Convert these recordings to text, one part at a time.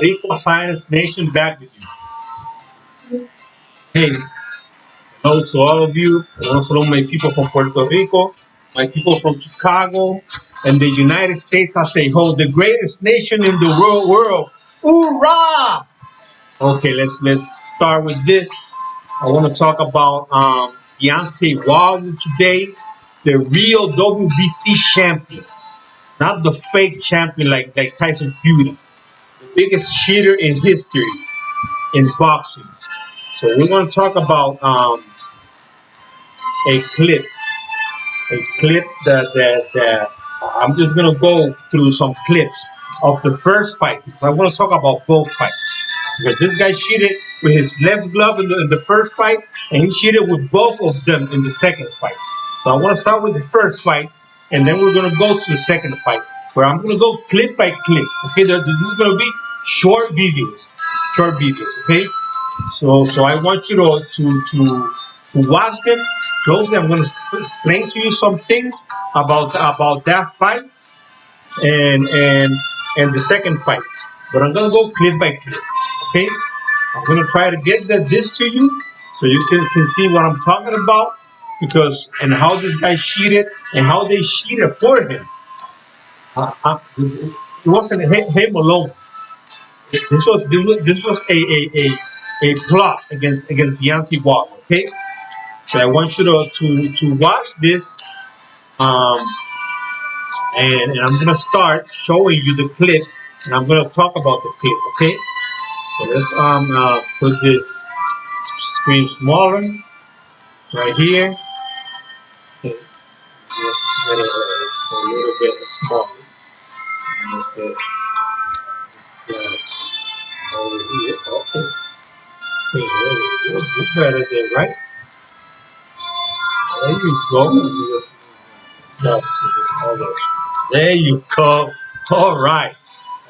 Rico Science Nation back with you. Hey, hello to all of you. And also my people from Puerto Rico, my people from Chicago, and the United States. I say, ho, the greatest nation in the world. Hoorah! Okay, let's start with this. I want to talk about Deontay Wilder today, the real WBC champion, not the fake champion like Tyson Fury, the biggest cheater in history in boxing. So we're going to talk about a clip, that I'm just going to go through some clips of the first fight. I want to talk about both fights because this guy cheated with his left glove in the first fight, and he cheated with both of them in the second fight. So I want to start with the first fight, and then we're going to go to the second fight, where I'm going to go clip by clip. Okay, this is going to be short videos. Okay, so I want you to watch them closely. I'm going to explain to you some things about that fight and the second fight. But I'm going to go clip by clip. Okay, I'm going to try to get this to you so you can see what I'm talking about, because and how this guy cheated and how they cheated for him. It wasn't him alone. This was a plot against Deontay Wilder. Okay, so I want you to watch this, um, and I'm gonna start showing you the clip, and I'm gonna talk about the clip. Okay, so let's put this screen smaller right here. Okay. Just get it a little bit smaller. Let's get over here. Okay. Okay, there we go. Better there, right? There you go. There you go. All right.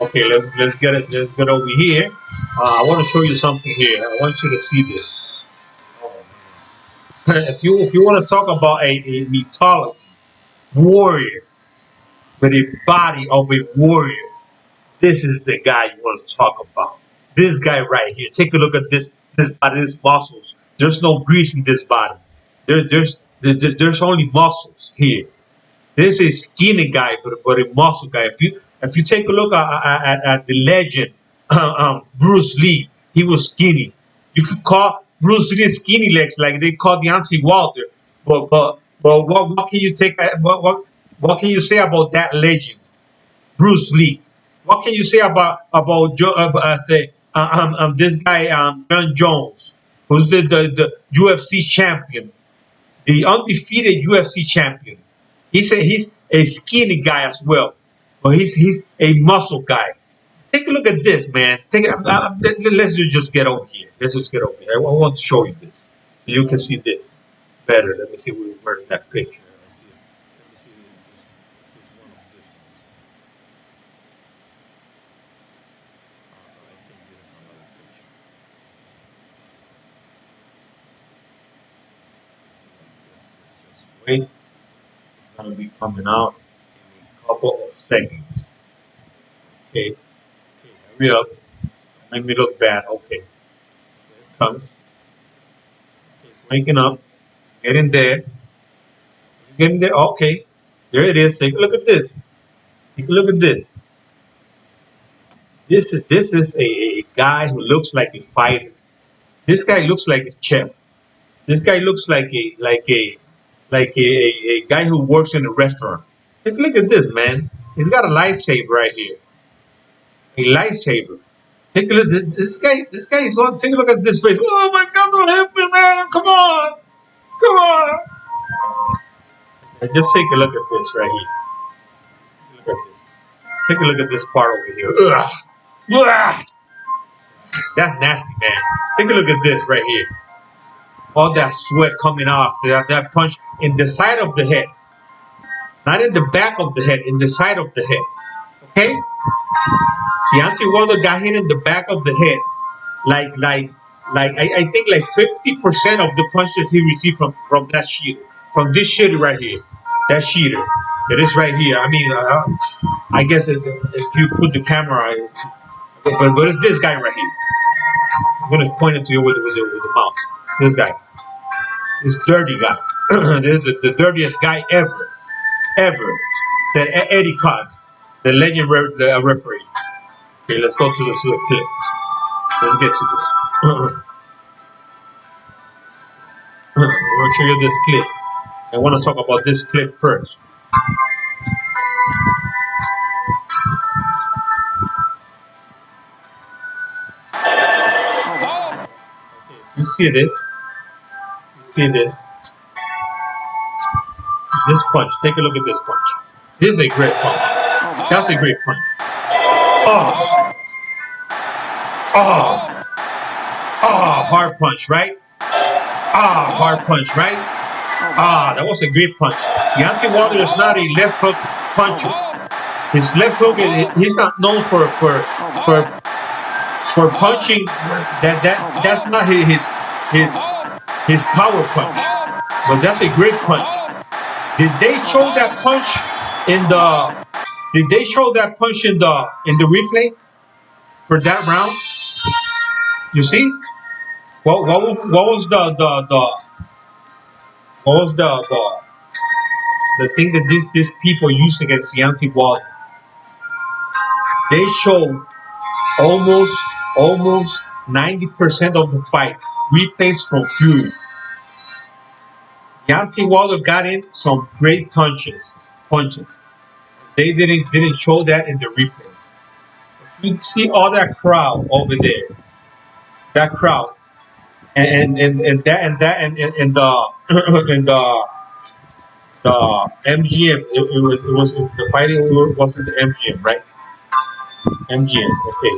Okay, let's get it. Let's get over here. I want to show you something here. I want you to see this. Oh, man. If you want to talk about a mythology warrior with a body of a warrior, this is the guy you want to talk about. This guy right here. Take a look at this body, these muscles. There's no grease in this body. There's only muscles here. This is a skinny guy, but a muscle guy. If you take a look at the legend Bruce Lee, he was skinny. You could call Bruce Lee skinny legs like they call Deontay Wilder. But what can you take? What can you say about that legend, Bruce Lee? What can you say about this guy John Jones, who's the UFC champion, the undefeated UFC champion? He's a skinny guy as well, but he's a muscle guy. Take a look at this, man. Let's just get over here. Let's just get over here. I want to show you this so you can see this better. Let me see where's that picture. Wait, it's gonna be coming out in a couple of seconds. Okay, hurry up. Make me look bad. Okay, here it comes. Okay, it's waking up. Getting there. Getting there. Okay, there it is. Take a look at this. Take a look at this. This is a guy who looks like a fighter. This guy looks like a chef. This guy looks like a guy who works in a restaurant. Take a look at this, man. He's got a lightsaber right here. A lightsaber. Take a look. This guy is on. Take a look at this face. Oh my God! Don't help me, man! Come on! Come on! And just take a look at this right here. Look at this. Take a look at this part over here. Ugh. Ugh. That's nasty, man. Take a look at this right here. All that sweat coming off. That punch in the side of the head. Not in the back of the head, in the side of the head. Okay? Deontay Wilder got hit in the back of the head. I think like 50% of the punches he received from that shooter. From this shooter right here. That shooter. It is right here. I mean, I guess if you put the camera, But it's this guy right here. I'm gonna point it to you with the mouse. This guy, this dirty guy. This is the dirtiest guy ever. Said Eddie Cox, the legend referee. Okay, let's go to the clip. Let's get to this. I'm gonna show you this clip. I want to talk about this clip first. You see this? You see this? This punch. Take a look at this punch. This is a great punch. That's a great punch. Oh, oh, oh, hard punch, right? Ah, hard punch, right? Ah, that was a great punch. Deontay Wilder is not a left hook puncher. His left hook, he's not known for punching. That's not his power punch. But that's a great punch. Did they show that punch in the? Did they show that punch in the replay for that round? You see, what was the thing that these people use against Deontay Wilder? They showed almost 90% of the fight replays from Fury. Deontay Wilder got in some great punches. They didn't show that in the replays. If you see all that crowd over there, that crowd, and the MGM, it was the fighting wasn't the MGM, right? MGM, okay.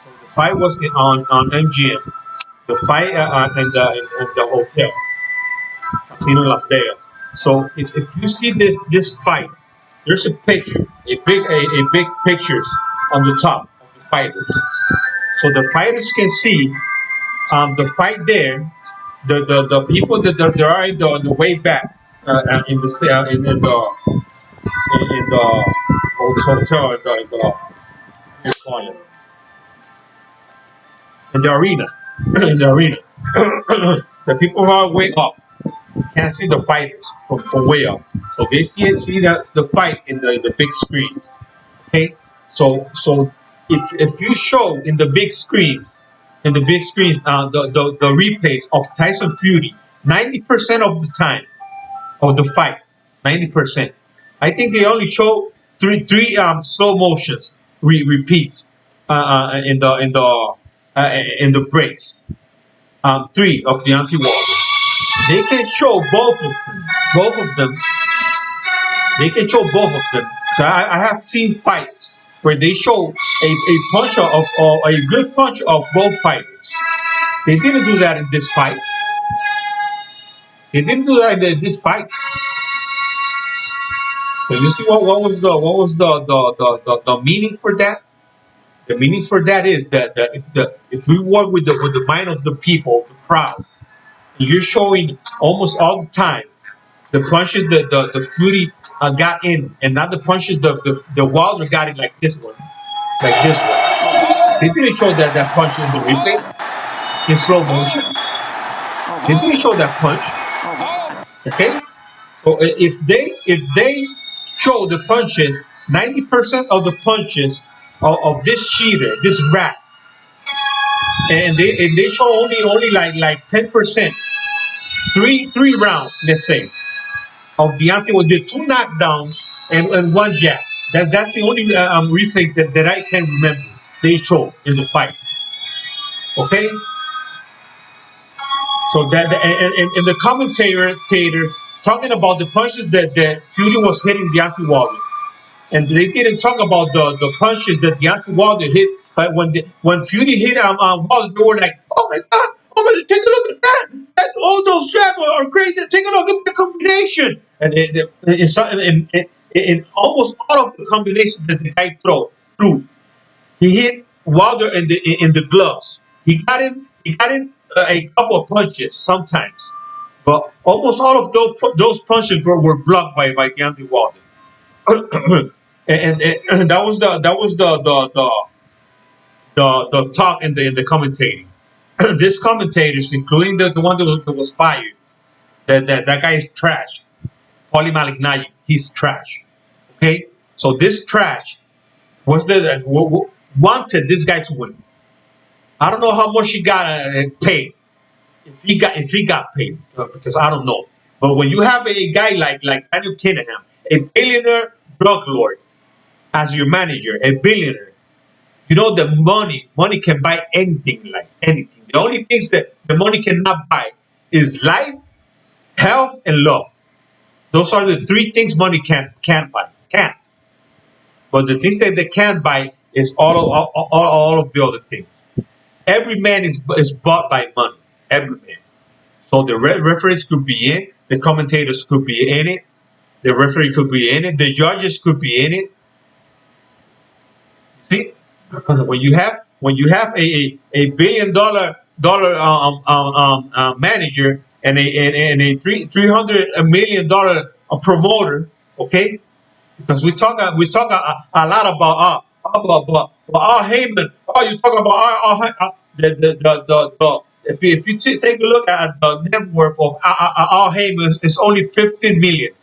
So the fight was on MGM. The fight in the hotel, Casino Las Vegas. So if you see this fight, there's a picture, a big pictures on the top of the fighters. So the fighters can see the fight there. The people that are in the way back in the hotel, in the arena, in the arena. The people who are way up can't see the fighters from way up, so they see that the fight in the big screens. Okay, so if you show in the big screens, the replays of Tyson Fury, 90% of the time of the fight, 90%. I think they only show three slow motions repeats in the breaks. Three of Deontay Wilder. They can show both of them. They can show both of them. I have seen fights where they show a punch of a good punch of both fighters. They didn't do that in this fight. They didn't do that in this fight. So you see what was the meaning for that? The meaning for that is that if we work with the mind of the people, the crowd, you're showing almost all the time the punches that the Fury got in, and not the punches the Wilder got in, like this one. They didn't show that punch in the replay in slow motion. They didn't show that punch. Okay, so if they show the punches, 90% of the punches of this cheater, this rat, and they show only like 10%, three rounds, let's say, of Deontay with the 2 knockdowns and 1 jab. That's the only replays that I can remember they show in the fight. Okay, so that and the commentator talking about the punches that Fury was hitting Deontay Wilder. And they didn't talk about the punches that Deontay Wilder hit. But when Fury hit Wilder, they were like, "Oh my God! Oh my! Take a look at that! All those jabs are crazy. Take a look at the combination." And in almost all of the combinations that the guy threw, he hit Wilder in the gloves. He got in a couple of punches sometimes, but almost all of those punches were blocked by Deontay Wilder. And that was the talk in the commentating. These commentators, including the one that was fired, that guy is trash. Paulie Malignaggi, he's trash. Okay, so this trash was wanted this guy to win. I don't know how much he got paid. If he got paid, because I don't know. But when you have a guy like Daniel Kinahan, a billionaire drug lord, as your manager, a billionaire, you know the money can buy anything, like anything. The only things that the money cannot buy is life, health, and love. Those are the three things money can't buy. Can't. But the things that they can buy is all of the other things. Every man is bought by money. Every man. So the referees could be in, the commentators could be in it, the referee could be in it, the judges could be in it. See, when you have a billion dollar manager and a $300 million promoter, okay? Because we talk a lot about Al Heyman. Oh, you talk about if you take a look at the net worth of Al Heyman, it's only 15 million.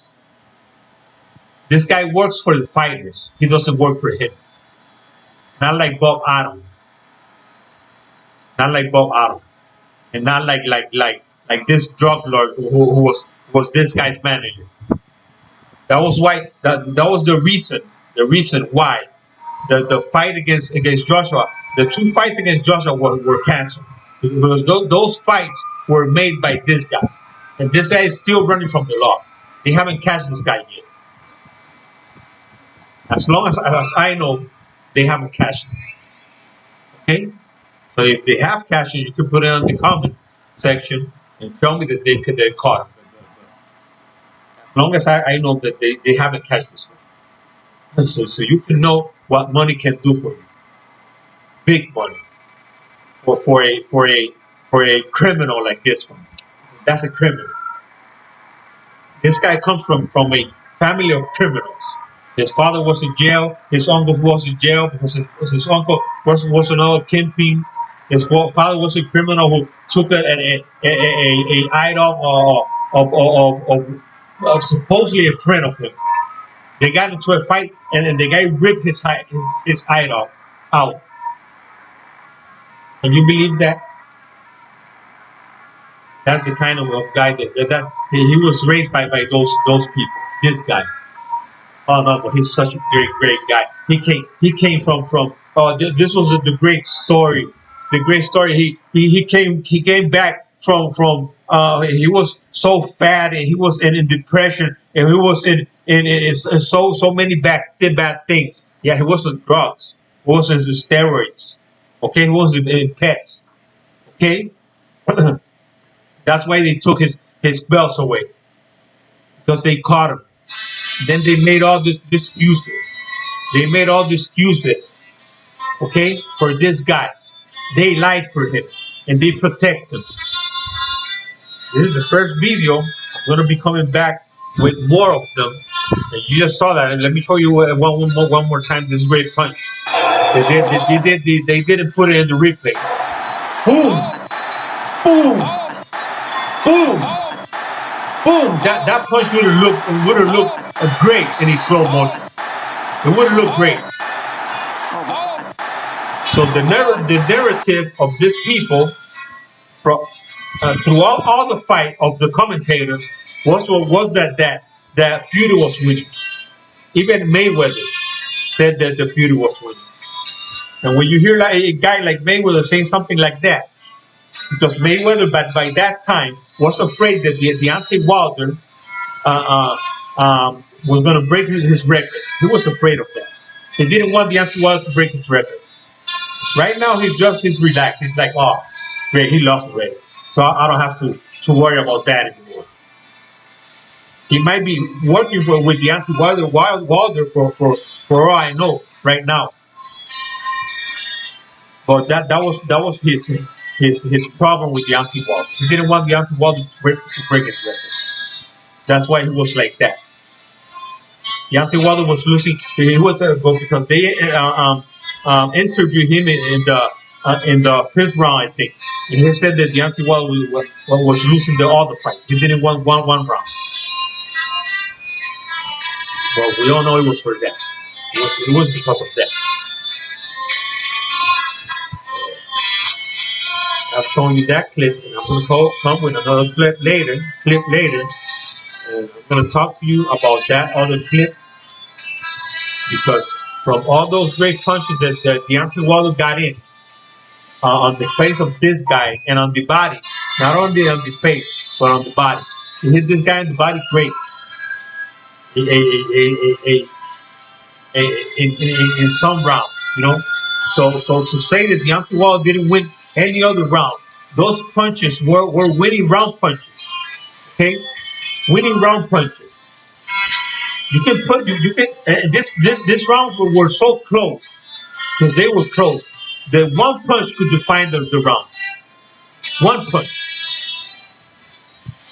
This guy works for the fighters. He doesn't work for him. Not like Bob Arum. Not like Bob Arum. And not like this drug lord who was this guy's manager. That was why that was the reason why the fight against Joshua, the two fights against Joshua were canceled, because those fights were made by this guy, and this guy is still running from the law. They haven't catched this guy yet. As long as I know, they haven't catched him. Okay, so if they have catched him, you can put it on the comment section and tell me that they caught him. As long as I know that they haven't catched this guy, so you can know what money can do for you. Big money for a criminal like this one. That's a criminal. This guy comes from a family of criminals. His father was in jail. His uncle was in jail because his uncle was another kingpin. His father was a criminal who took a idol of supposedly a friend of him. They got into a fight, and the guy ripped his idol out. Can you believe that? That's the kind of guy that he was raised by those people. This guy. Oh no, but he's such a great guy. He came from. Oh, this was the great story. The great story. He came back from. He was so fat, and he was in depression, and he was in so many bad things. Yeah, he was on drugs. He was in steroids. Okay, he was in pets. Okay, that's why they took his belts away, because they caught him. Then they made all these excuses. They made all the excuses, okay, for this guy. They lied for him, and they protect him. This is the first video. I'm going to be coming back with more of them. And you just saw that. And let me show you one more time. This is great fun. They didn't put it in the replay. Boom! Boom! Boom! Boom! That punch would have looked great in slow motion. It would have looked great. So the narrative of these people throughout all the fight of the commentators was that Fury was winning. Even Mayweather said that the Fury was winning. And when you hear like a guy like Mayweather saying something like that, because Mayweather by that time was afraid that Deontay Wilder was going to break his record. He was afraid of that. He didn't want Deontay Wilder to break his record. Right now, he's relaxed. He's like, oh, great, he lost already. So I don't have to worry about that anymore. He might be working with Deontay Wilder for all I know right now. But that was his problem with Deontay Wilder. He didn't want Deontay Wilder to break his record. That's why he was like that. Deontay Wilder was losing. He was because interviewed him in the fifth round, I think, and he said that Deontay Wilder was losing all the fight. He didn't win one round, but we all know it was for that. It was because of that. I've shown you that clip, and I'm going to come with another clip later, and I'm going to talk to you about that other clip, because from all those great punches that Deontay Wilder got in on the face of this guy and on the body, not only on the face but on the body, he hit this guy in the body great. In some rounds, you know. So to say that Deontay Wilder didn't win any other round, those punches were winning round punches. Okay, winning round punches. You can put you can this rounds were so close, because they were close, that one punch could define the round. One punch.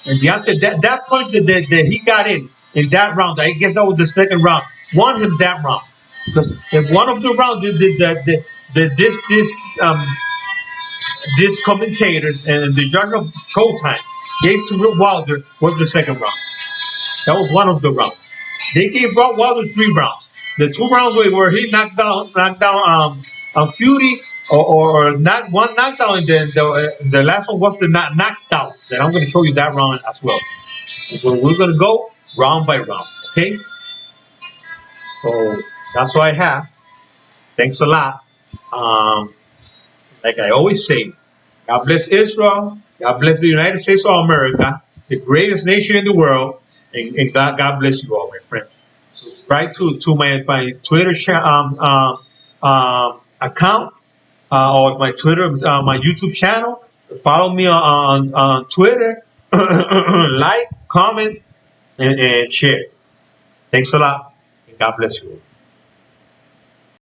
And Deontay, that punch that he got in that round, I guess that was the second round, won him that round. Because if one of the rounds these commentators and the judge of Showtime gave to Wilder was the second round. That was one of the rounds. They gave Wilder 3 rounds. The 2 rounds where he knocked down Fury, or not one knockdown, and then the last one was the knockdown. Then I'm going to show you that round as well. So we're going to go round by round. Okay. So that's what I have. Thanks a lot. Like I always say, God bless Israel. God bless the United States of America, the greatest nation in the world. And God bless you all, my friends. Subscribe to my Twitter account, or my Twitter, my YouTube channel. Follow me on Twitter. Like, comment, and share. Thanks a lot. And God bless you all.